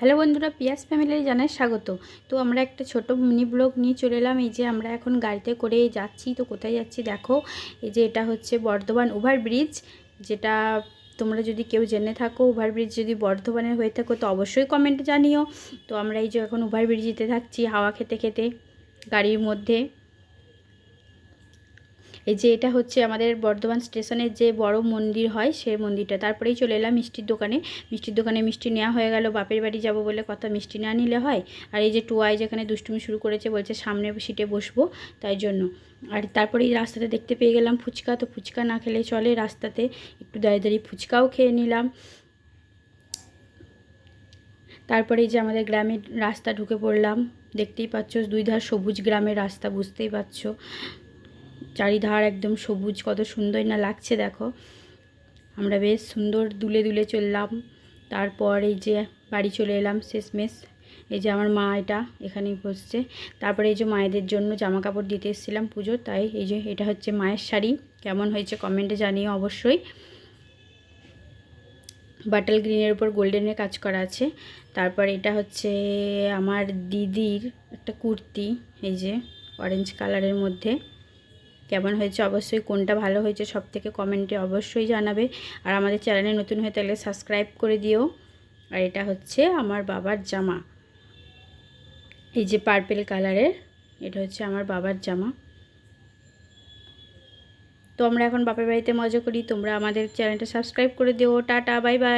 Hello বন্ধুরা, পিয়াস family জানাই স্বাগত। তো আমরা একটা ছোট মিনি ব্লগ নিয়ে চলে এলাম। এই যে আমরা এখন গাড়িতে করে যাচ্ছি। তো কোথায় যাচ্ছি দেখো, এই যে এটা হচ্ছে বর্ধমান ওভারব্রিজ, যেটা তোমরা যদি কেউ জেনে থাকো, ওভারব্রিজ যদি বর্ধমানের হয়ে থাকো তো অবশ্যই কমেন্টে জানিও। তো আমরা এই যে এখন ওভারব্রিজেতে থাকছি হাওয়া খেতে খেতে গাড়ির মধ্যে। এই যে এটা হচ্ছে আমাদের বর্ধমান স্টেশনের যে বড় মন্দির হয় সেই মন্দিরটা। তারপরেই চলে এলাম মিষ্টির দোকানে মিষ্টি নেওয়া হয়ে গেল। বাপের বাড়ি যাব বলে কথা, মিষ্টি না নিলে হয়। আর এই যে টুয়াই যেখানে দুষ্টুমি শুরু করেছে, বলছে সামনের সিটে বসবো, তাই জন্য। আর তারপরে এই রাস্তাতে দেখতে পেয়ে গেলাম ফুচকা। তো ফুচকা না খেলে চলে, রাস্তাতে একটু দাঁড়িয়ে দাঁড়িয়ে ফুচকাও খেয়ে নিলাম। তারপরে এই যে আমাদের গ্রামের রাস্তা ঢুকে পড়লাম। দেখতেই পাচ্ছ দুই ধার সবুজ গ্রামের রাস্তা, বুঝতেই পারছো চারিধার একদম সবুজ, কত সুন্দর না লাগছে দেখো। আমরা বেশ সুন্দর দুলে দুলে চললাম। তারপর এই যে বাড়ি চলে এলাম শেষমেশ। এই যে আমার মা এটা এখানেই বসছে। তারপরে এই যে মায়েদের জন্য জামা কাপড় দিতে এসেছিলাম পুজো, তাই এই যে এটা হচ্ছে মায়ের শাড়ি। কেমন হয়েছে কমেন্টে জানিও অবশ্যই। বাটাল গ্রিনের উপর গোল্ডেনের কাজ করা আছে। তারপর এটা হচ্ছে আমার দিদির একটা কুর্তি, এই যে অরেঞ্জ কালারের মধ্যে। কেমন হয়েছে অবশ্যই, কোনটা ভালো হয়েছে সব থেকে কমেন্টে অবশ্যই জানাবে। আর আমাদের চ্যানেলে নতুন হয়ে থাকলে সাবস্ক্রাইব করে দিও। আর এটা হচ্ছে আমার বাবার জামা, এই যে পার্পেল কালারের, এটা হচ্ছে আমার বাবার জামা। তো আমরা এখন বাপের বাড়িতে মজা করি। তোমরা আমাদের চ্যানেলটা সাবস্ক্রাইব করে দিও। Tata, bye bye.